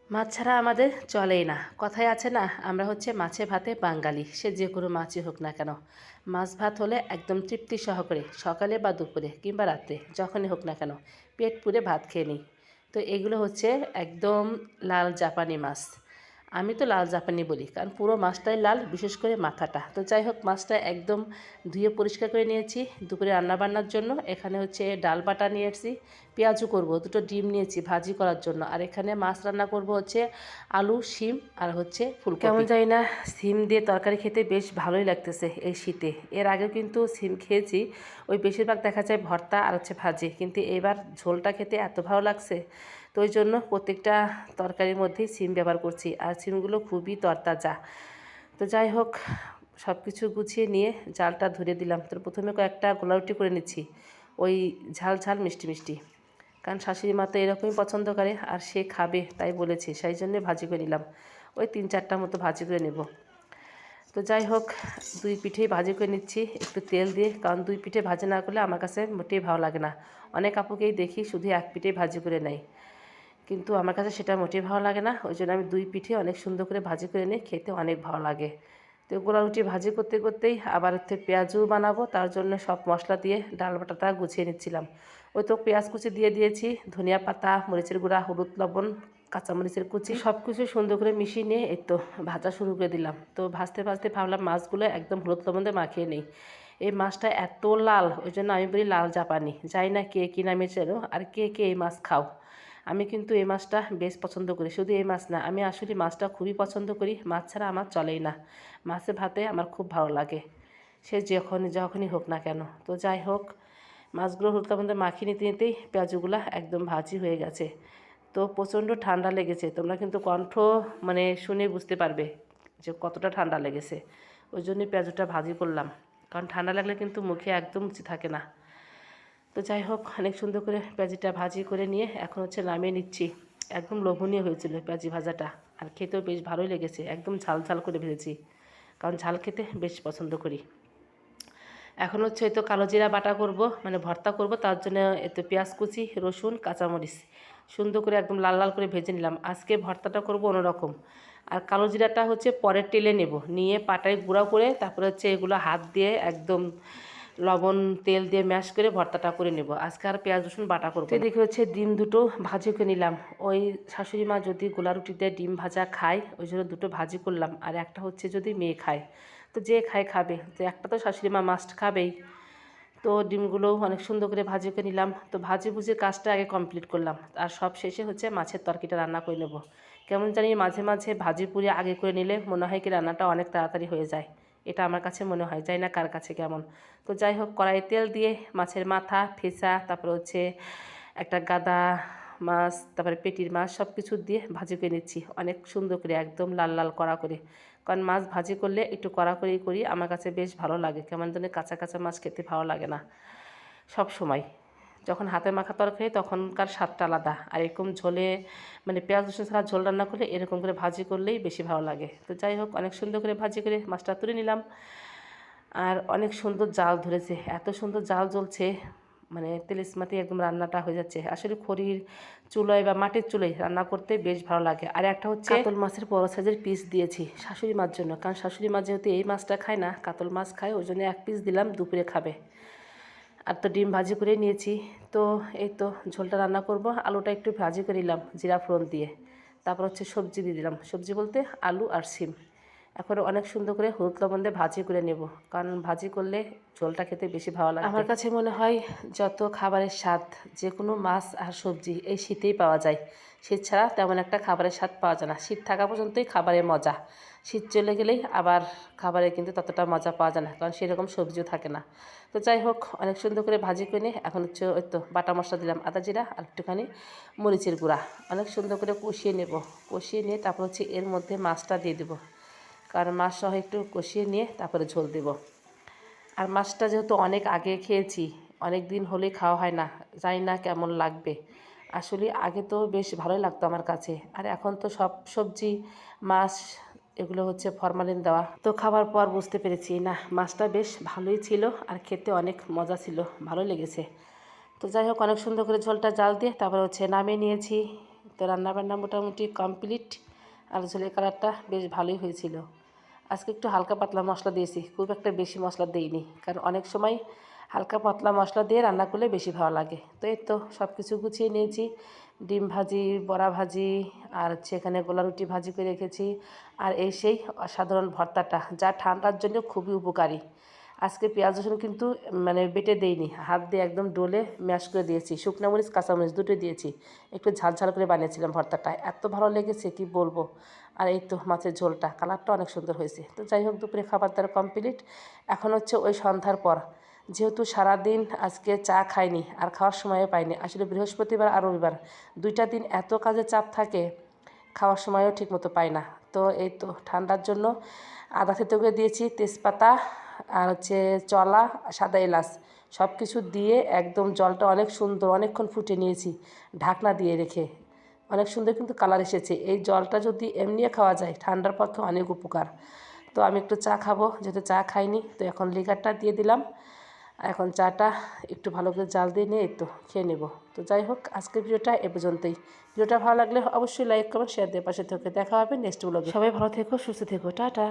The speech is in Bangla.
মাছ ছাড়া আমাদের চলেই না। কথায় আছে না, আমরা হচ্ছে মাছে ভাতে বাঙালি। সে যে কোনো মাছই হোক না কেন, মাছ ভাত হলে একদম তৃপ্তি সহকারে সকালে বা দুপুরে কিংবা রাত্রে যখনই হোক না কেন পেট পুরে ভাত খেয়ে নিই। তো এগুলো হচ্ছে একদম লাল জাপানি মাছ। আমি তো লাল জাপানি বলি, কারণ পুরো মাছটাই লাল, বিশেষ করে মাথাটা। তো যাই হোক, মাছটা একদম ধুয়ে পরিষ্কার করে নিয়েছি দুপুরে রান্নাবান্নার জন্য। এখানে হচ্ছে ডাল বাটা নিয়ে এসেছি, পেঁয়াজু করব, দুটো ডিম নিয়েছি ভাজি করার জন্য। আর এখানে মাছ রান্না করব হচ্ছে আলু, শিম আর হচ্ছে ফুলকপি। কেমন জানি না, শিম দিয়ে তরকারি খেতে বেশ ভালোই লাগতেছে এই শীতে। এর আগেও কিন্তু শিম খেয়েছি, ওই বেশিরভাগ দেখা যায় ভর্তা আর হচ্ছে ভাজি, কিন্তু এবার ঝোলটা খেতে এত ভালো লাগছে, তো ওই জন্য প্রত্যেকটা তরকারির মধ্যেই সিম ব্যবহার করছি। আর সিমগুলো খুবই তরতাজা। তো যাই হোক, সব কিছু গুছিয়ে নিয়ে জালটা ধরে দিলাম। তো প্রথমে কয়েকটা গোলারুটি করে নিচ্ছি, ওই ঝাল ঝাল মিষ্টি মিষ্টি, কারণ শাশুড়ি মা তো এরকমই পছন্দ করে আর সে খাবে তাই বলেছে, সেই জন্যে ভাজি করে নিলাম। ওই 3-4টা মতো ভাজি করে নেব। তো যাই হোক, দুই পিঠেই ভাজি করে নিচ্ছি একটু তেল দিয়ে, কারণ দুই পিঠে ভাজি না করলে আমার কাছে মোটেই ভালো লাগে না। অনেক আপুকেই দেখি শুধু এক পিঠেই ভাজি করে নেয়, কিন্তু আমার কাছে সেটা মোটেই ভালো লাগে না। ওই জন্য আমি দুই পিঠে অনেক সুন্দর করে ভাজি করে নিই, খেতে অনেক ভালো লাগে। তো গোলা রুটি ভাজি করতে করতেই আবার হচ্ছে পেঁয়াজও বানাবো, তার জন্য সব মশলা দিয়ে ডাল বাটাটা গুছিয়ে নিচ্ছিলাম। ওই তো পেঁয়াজ কুচি দিয়ে দিয়েছি, ধনিয়া পাতা, মরিচের গুঁড়া, হলুদ, লবণ, কাঁচামরিচের কুচি, সব কিছু সুন্দর করে মিশিয়ে নিয়ে এই তো ভাজা শুরু করে দিলাম। তো ভাজতে ভাজতে ভাবলাম মাছগুলো একদম হলুদ লবণ দিয়ে মাখিয়ে নেই। এই মাছটা এত লাল, ওই জন্য আমি বলি লাল জাপানি। জানি না কে কী নামে চেনো আর কে কে এই মাছ খাও। আমি কিন্তু এই মাছটা বেশ পছন্দ করি। শুধু এই মাছ না, আমি আসলে মাছটা খুবই পছন্দ করি। মাছ ছাড়া আমার চলেই না। মাছে ভাতে আমার খুব ভালো লাগে, সে যখনই হোক না কেন। তো যাই হোক, মাছগুলো হলুদ লবণ দিয়ে মাখিয়ে নিতে নিতেই পেঁয়াজগুলো একদম ভাজি হয়ে গেছে। তো প্রচণ্ড ঠান্ডা লেগেছে, তোমরা কিন্তু কণ্ঠ মানে শুনে বুঝতে পারবে যে কতটা ঠান্ডা লেগেছে। ওই জন্যই পেঁয়াজটা ভাজি করলাম, কারণ ঠান্ডা লাগলে কিন্তু মুখে একদম রুচি থাকে না। তো যাই হোক, অনেক সুন্দর করে পেঁয়াজিটা ভাজি করে নিয়ে এখন হচ্ছে নামিয়ে নিচ্ছি। একদম লোভনীয় হয়েছিল পেঁয়াজি ভাজাটা, আর খেতেও বেশ ভালোই লেগেছে। একদম ঝাল ঝাল করে ভেজেছি, কারণ ঝাল খেতে বেশ পছন্দ করি। এখন হচ্ছে এই তো কালো জিরা বাটা করব, মানে ভর্তা করব, তার জন্য এত পেঁয়াজ কুচি, রসুন, কাঁচামরিচ সুন্দর করে একদম লাল লাল করে ভেজে নিলাম। আজকে ভর্তাটা করব অন্যরকম। আর কালো জিরাটা হচ্ছে পরে টেলে নেব, নিয়ে পাটায় গুঁড়া করে তারপরে হচ্ছে এগুলো হাত দিয়ে একদম লবণ তেল দিয়ে ম্যাশ করে ভর্তাটা করে নেব। আজকে আর পেঁয়াজ রসুন বাটা করবো। এদিকে হচ্ছে ডিম দুটো ভাজি করে নিলাম। ওই শাশুড়ি মা যদি গোলা রুটিতে ডিম ভাজা খায়, ওই জন্য দুটো ভাজি করলাম। আর একটা হচ্ছে যদি মেয়ে খায়, তো যে খায় খাবে, তো একটা তো শাশুড়ি মা মাস্ট খাবেই। তো ডিমগুলোও অনেক সুন্দর করে ভাজি করে নিলাম। তো ভাজি ভুজি কাজটা আগে কমপ্লিট করলাম, আর সব শেষে হচ্ছে মাছের তরকারিটা রান্না করে নেব। কেমন জানি মাঝে মাঝে ভাজি পুরি আগে করে নিলে মনে হয় কি রান্নাটা অনেক তাড়াতাড়ি হয়ে যায়, এটা আমার কাছে মনে হয়, যাই না কার কাছে কেমন। তো যাই হোক, কড়াইয়ে তেল দিয়ে মাছের মাথা, ফেসা, তারপরে হচ্ছে একটা গাদা মাছ, তারপরে পেটির মাছ, সব কিছু দিয়ে ভাজি করে নিচ্ছি অনেক সুন্দর করে, একদম লাল লাল কড়া করে। কারণ মাছ ভাজি করলে একটু কড়া করেই করি, আমার কাছে বেশ ভালো লাগে। কেমন যেন কাঁচা কাঁচা মাছ খেতে ভালো লাগে না সব সময়। যখন হাতে মাখা তরকারি তখনকার স্বাদটা আলাদা, আর এরকম ঝোলে মানে পেঁয়াজ রসুন ছাড়া ঝোল রান্না করলে এরকম করে ভাজি করলেই বেশি ভালো লাগে। তো যাই হোক, অনেক সুন্দর করে ভাজি করে মাছটা তুলে নিলাম। আর অনেক সুন্দর জাল ধরেছে, এত সুন্দর জাল জ্বলছে, মানে তেলিসমাতি একদম রান্নাটা হয়ে যাচ্ছে। আসলে খড়ির চুলোয় বা মাটির চুলোয় রান্না করতে বেশ ভালো লাগে। আর একটা হচ্ছে কাতল মাছের বড় সাইজের পিস দিয়েছি শাশুড়ি মার জন্য, কারণ শাশুড়ি মা যেহেতু এই মাছটা খায় না, কাতল মাছ খায়, ওই জন্য এক পিস দিলাম, দুপুরে খাবে। আর তো ডিম ভাজি করে নিয়েছি। তো এই তো ঝোলটা রান্না করব, আলুটা একটু ভাজি করে নিলাম জিরা ফোড়ন দিয়ে। তারপর হচ্ছে সবজি দিয়ে দিলাম, সবজি বলতে আলু আর শিম। এখন অনেক সুন্দর করে হলুদ লবণ দিয়ে ভাজি করে নেব, কারণ ভাজি করলে ঝোলটা খেতে বেশি ভালো লাগে। আমার কাছে মনে হয় যত খাবারের স্বাদ যে কোনো মাছ আর সবজি এই শীতেই পাওয়া যায়। শীত ছাড়া তেমন একটা খাবারের স্বাদ পাওয়া যায় না। শীত থাকা পর্যন্তই খাবারের মজা, শীত চলে গেলেই আবার খাবারে কিন্তু ততটা মজা পাওয়া যায় না, কারণ সেরকম সবজিও থাকে না। তো যাই হোক, অনেক সুন্দর করে ভাজি করে নিয়ে এখন হচ্ছে ওই তো বাটা মশলা দিলাম, আদা জিরা আর একটুখানি মরিচের গুঁড়া, অনেক সুন্দর করে কষিয়ে নেব। কষিয়ে নিয়ে তারপর হচ্ছে এর মধ্যে মাছটা দিয়ে দেবো, কারণ মাছ সহ একটু কষিয়ে নিয়ে তারপরে ঝোল দেব। আর মাছটা যেহেতু অনেক আগে খেয়েছি, অনেক দিন হলেই খাওয়া হয় না, জানি না কেমন লাগবে। আসলে আগে তো বেশ ভালোই লাগতো আমার কাছে, আর এখন তো সব সবজি মাছ এগুলো হচ্ছে ফরমালিন দেওয়া। তো খাবার পর বুঝতে পেরেছি না, মাছটা বেশ ভালোই ছিল আর খেতে অনেক মজা ছিল, ভালো লেগেছে। তো যাই হোক, অনেক সুন্দর করে ঝোলটা জাল দিয়ে তারপরে হচ্ছে নামিয়ে নিয়েছি। তো রান্নাবান্না মোটামুটি কমপ্লিট। আর ঝোলের কালারটা বেশ ভালোই হয়েছিল। আজকে একটু হালকা পাতলা মশলা দিয়েছি, খুব একটা বেশি মশলা দিইনি, কারণ অনেক সময় হালকা পাতলা মশলা দিয়ে রান্না করলে বেশি ভালো লাগে। তো এই তো সব কিছু গুছিয়ে নিয়েছি। ডিম ভাজি, বড়া ভাজি, আর হচ্ছে এখানে গোলা রুটি ভাজি করে রেখেছি। আর এই সেই অসাধারণ ভর্তাটা, যা ঠান্ডার জন্য খুবই উপকারী। আজকে পেঁয়াজ রসুন কিন্তু মানে বেটে দেইনি, হাত দিয়ে একদম ডলে ম্যাশ করে দিয়েছি। শুকনো মরিচ কাঁচামরিচ দুটো দিয়েছি, একটু ঝাল করে বানিয়েছিলাম ভর্তাটা, এত ভালো লেগেছে কি বলবো। আর এই তো মাছের ঝোলটা, কালারটা অনেক সুন্দর হয়েছে। তো যাই হোক, দুপুরে খাবার দাবার কমপ্লিট। এখন হচ্ছে ওই সন্ধ্যার পর, যেহেতু সারাদিন আজকে চা খাইনি আর খাওয়ার সময়ও পাইনি। আসলে বৃহস্পতিবার আর রবিবার দুইটা দিন এত কাজে চাপ থাকে, খাওয়ার সময়ও ঠিকমতো পাই না। তো এই তো ঠান্ডার জন্য আদা থেতো করে দিয়েছি, তেজপাতা আর হচ্ছে চলা, সাদা এলাচ সব কিছু দিয়ে একদম জলটা অনেক সুন্দর অনেকক্ষণ ফুটে নিয়েছি ঢাকনা দিয়ে রেখে। অনেক সুন্দর কিন্তু কালার এসেছে। এই জলটা যদি এমনিও খাওয়া যায় ঠান্ডার পক্ষে অনেক উপকার। তো আমি একটু চা খাবো, যেহেতু চা খাইনি, তো এখন লিকারটা দিয়ে দিলাম। এখন চাটা একটু ভালো করে জাল দিয়ে নিয়ে তো খেয়ে নেব। তো যাই হোক, আজকের ভিডিওটা এ পর্যন্তই। ভিডিওটা ভালো লাগলে অবশ্যই লাইক করবেন, শেয়ার দিয়ে পাশে থেকে দেখা হবে নেক্সট ব্লগে। সবাই ভালো থেকো, সুস্থ থেকো, টাটা।